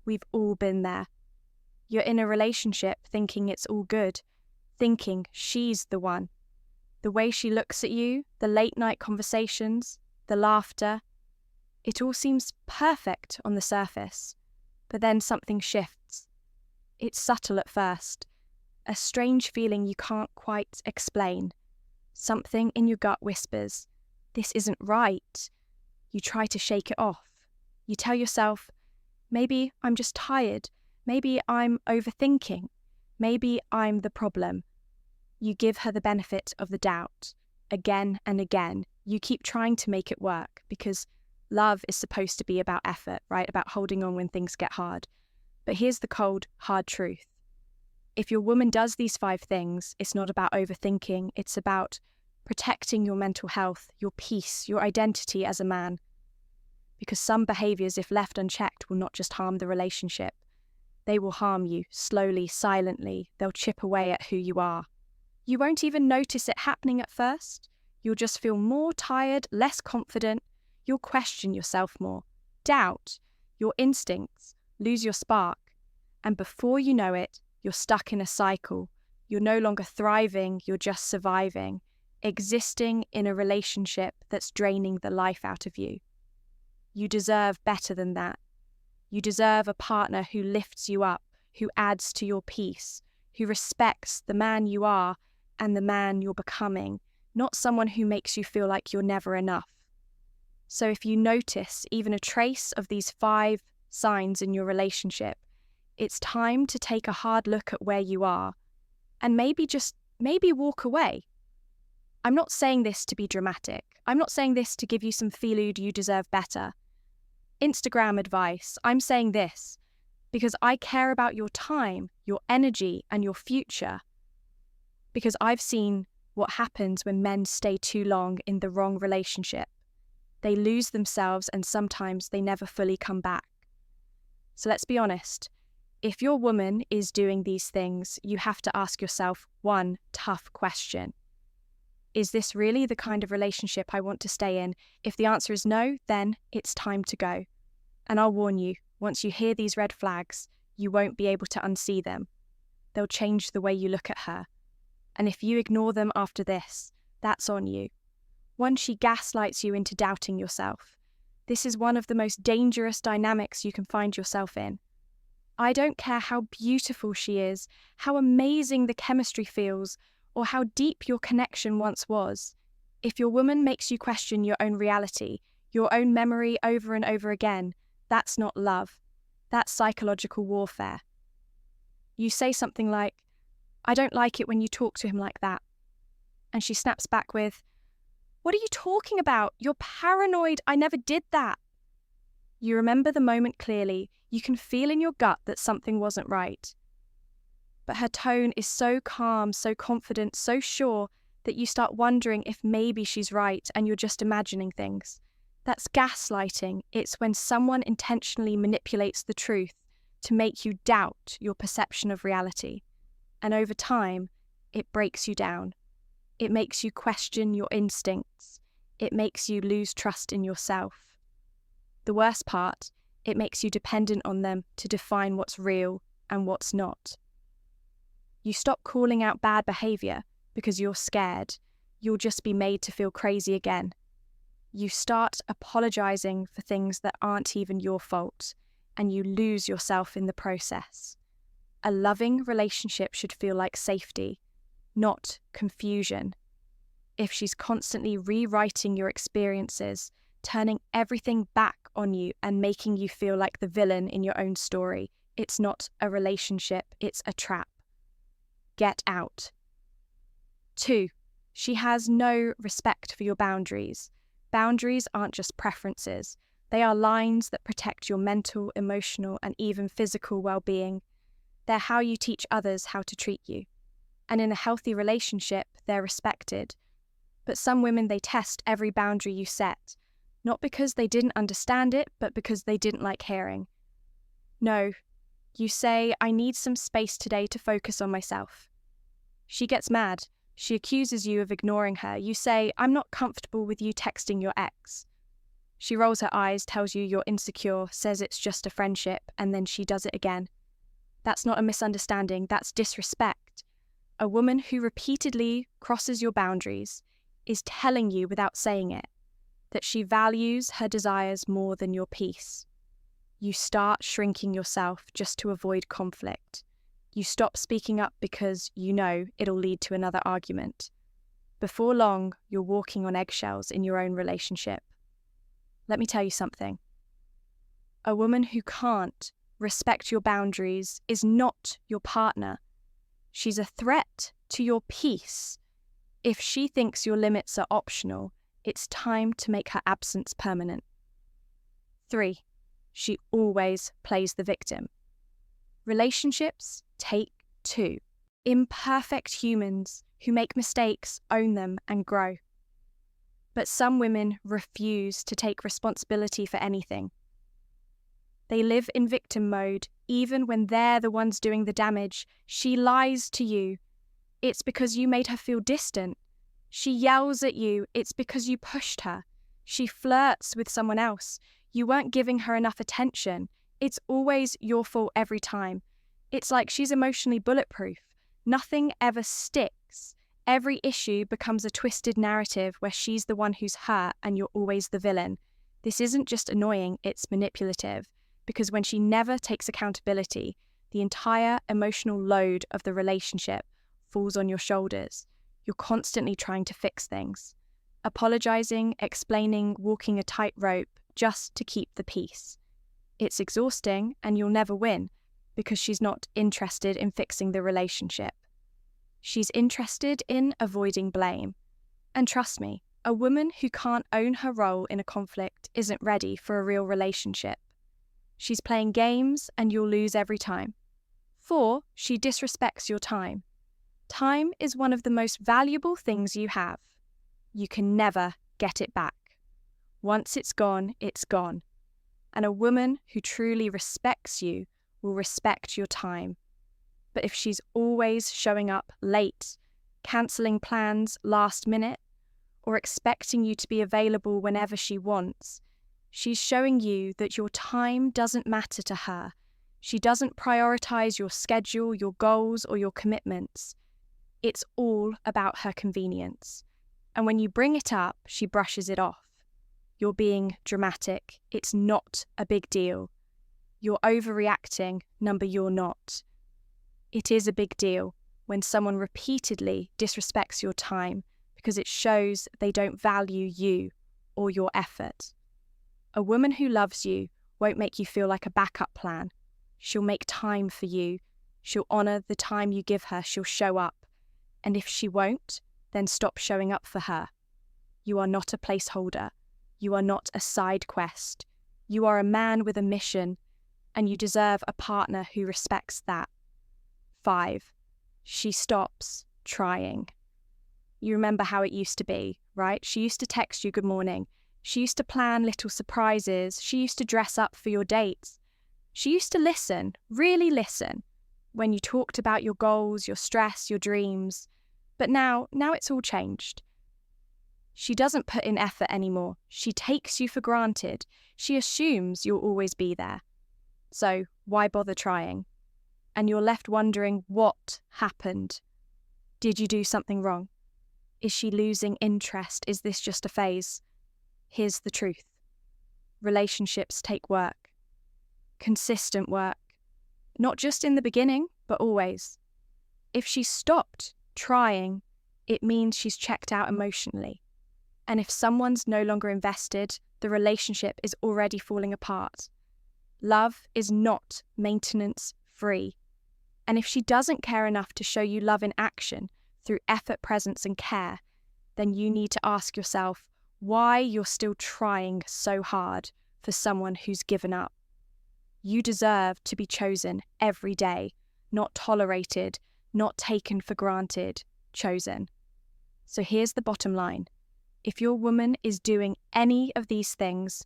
We've all been there. You're in a relationship thinking it's all good, thinking she's the one. The way she looks at you, the late night conversations, the laughter, it all seems perfect on the surface, but then something shifts. It's subtle at first, a strange feeling you can't quite explain. Something in your gut whispers, "This isn't right." You try to shake it off. You tell yourself, maybe I'm just tired, maybe I'm overthinking, maybe I'm the problem. You give her the benefit of the doubt. Again and again, you keep trying to make it work because love is supposed to be about effort, right? About holding on when things get hard. But here's the cold, hard truth. If your woman does these 5 things, it's not about overthinking, it's about protecting your mental health, your peace, your identity as a man. Because some behaviours, if left unchecked, will not just harm the relationship. They will harm you, slowly, silently. They'll chip away at who you are. You won't even notice it happening at first. You'll just feel more tired, less confident. You'll question yourself more, doubt your instincts, lose your spark. And before you know it, you're stuck in a cycle. You're no longer thriving, you're just surviving, existing in a relationship that's draining the life out of you. You deserve better than that. You deserve a partner who lifts you up, who adds to your peace, who respects the man you are and the man you're becoming, not someone who makes you feel like you're never enough. So if you notice even a trace of these 5 signs in your relationship, it's time to take a hard look at where you are and maybe walk away. I'm not saying this to be dramatic. I'm not saying this to give you some feelude you deserve better. Instagram advice. I'm saying this because I care about your time, your energy, and your future. Because I've seen what happens when men stay too long in the wrong relationship. They lose themselves and sometimes they never fully come back. So let's be honest. If your woman is doing these things, you have to ask yourself one tough question. Is this really the kind of relationship I want to stay in? If the answer is no, then it's time to go. And I'll warn you, once you hear these red flags, you won't be able to unsee them. They'll change the way you look at her. And if you ignore them after this, that's on you. Once she gaslights you into doubting yourself, this is one of the most dangerous dynamics you can find yourself in. I don't care how beautiful she is, how amazing the chemistry feels, or how deep your connection once was. If your woman makes you question your own reality, your own memory over and over again, that's not love. That's psychological warfare. You say something like, "I don't like it when you talk to him like that." And she snaps back with, "What are you talking about? You're paranoid. I never did that." You remember the moment clearly. You can feel in your gut that something wasn't right. But her tone is so calm, so confident, so sure that you start wondering if maybe she's right and you're just imagining things. That's gaslighting. It's when someone intentionally manipulates the truth to make you doubt your perception of reality. And over time, it breaks you down. It makes you question your instincts. It makes you lose trust in yourself. The worst part, it makes you dependent on them to define what's real and what's not. You stop calling out bad behavior because you're scared. You'll just be made to feel crazy again. You start apologizing for things that aren't even your fault, and you lose yourself in the process. A loving relationship should feel like safety, not confusion. If she's constantly rewriting your experiences, turning everything back on you and making you feel like the villain in your own story, it's not a relationship, it's a trap. Get out. 2, she has no respect for your boundaries. Boundaries aren't just preferences. They are lines that protect your mental, emotional, and even physical well-being. They're how you teach others how to treat you. And in a healthy relationship, they're respected. But some women, they test every boundary you set, not because they didn't understand it, but because they didn't like hearing. No, you say, "I need some space today to focus on myself." She gets mad. She accuses you of ignoring her. You say, "I'm not comfortable with you texting your ex." She rolls her eyes, tells you you're insecure, says it's just a friendship, and then she does it again. That's not a misunderstanding, that's disrespect. A woman who repeatedly crosses your boundaries is telling you without saying it that she values her desires more than your peace. You start shrinking yourself just to avoid conflict. You stop speaking up because you know it'll lead to another argument. Before long, you're walking on eggshells in your own relationship. Let me tell you something. A woman who can't respect your boundaries is not your partner. She's a threat to your peace. If she thinks your limits are optional, it's time to make her absence permanent. 3. She always plays the victim. Relationships take 2. Imperfect humans who make mistakes own them and grow. But some women refuse to take responsibility for anything. They live in victim mode even when they're the ones doing the damage. She lies to you. It's because you made her feel distant. She yells at you. It's because you pushed her. She flirts with someone else. You weren't giving her enough attention. It's always your fault every time. It's like she's emotionally bulletproof. Nothing ever sticks. Every issue becomes a twisted narrative where she's the one who's hurt and you're always the villain. This isn't just annoying, it's manipulative. Because when she never takes accountability, the entire emotional load of the relationship falls on your shoulders. You're constantly trying to fix things. Apologizing, explaining, walking a tightrope just to keep the peace. It's exhausting and you'll never win because she's not interested in fixing the relationship. She's interested in avoiding blame. And trust me, a woman who can't own her role in a conflict isn't ready for a real relationship. She's playing games and you'll lose every time. 4, she disrespects your time. Time is one of the most valuable things you have. You can never get it back. Once it's gone, it's gone. And a woman who truly respects you will respect your time. But if she's always showing up late, cancelling plans last minute, or expecting you to be available whenever she wants, she's showing you that your time doesn't matter to her. She doesn't prioritize your schedule, your goals, or your commitments. It's all about her convenience. And when you bring it up, she brushes it off. You're being dramatic. It's not a big deal. You're overreacting. Number, you're not. It is a big deal when someone repeatedly disrespects your time because it shows they don't value you or your effort. A woman who loves you won't make you feel like a backup plan. She'll make time for you. She'll honour the time you give her. She'll show up. And if she won't, then stop showing up for her. You are not a placeholder. You are not a side quest. You are a man with a mission, and you deserve a partner who respects that. 5, she stops trying. You remember how it used to be, right? She used to text you good morning. She used to plan little surprises. She used to dress up for your dates. She used to listen, really listen, when you talked about your goals, your stress, your dreams. But now it's all changed. She doesn't put in effort anymore. She takes you for granted. She assumes you'll always be there. So why bother trying? And you're left wondering what happened. Did you do something wrong? Is she losing interest? Is this just a phase? Here's the truth. Relationships take work. Consistent work. Not just in the beginning, but always. If she stopped trying, it means she's checked out emotionally. And if someone's no longer invested, the relationship is already falling apart. Love is not maintenance free. And if she doesn't care enough to show you love in action through effort, presence, and care, then you need to ask yourself why you're still trying so hard for someone who's given up. You deserve to be chosen every day, not tolerated, not taken for granted, chosen. So here's the bottom line. If your woman is doing any of these things,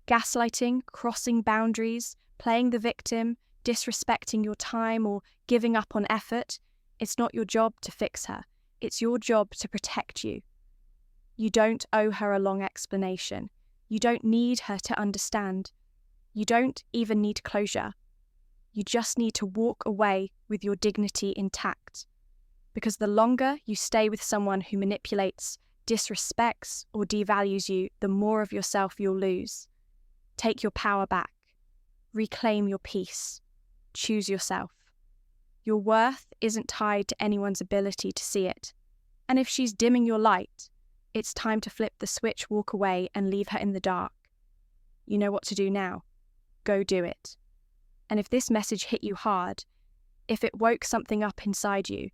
gaslighting, crossing boundaries, playing the victim, disrespecting your time, or giving up on effort, it's not your job to fix her. It's your job to protect you. You don't owe her a long explanation. You don't need her to understand. You don't even need closure. You just need to walk away with your dignity intact. Because the longer you stay with someone who manipulates, disrespects, or devalues you, the more of yourself you'll lose. Take your power back. Reclaim your peace. Choose yourself. Your worth isn't tied to anyone's ability to see it. And if she's dimming your light, it's time to flip the switch, walk away, and leave her in the dark. You know what to do now. Go do it. And if this message hit you hard, if it woke something up inside you,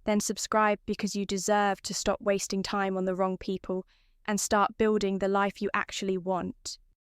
then subscribe, because you deserve to stop wasting time on the wrong people and start building the life you actually want.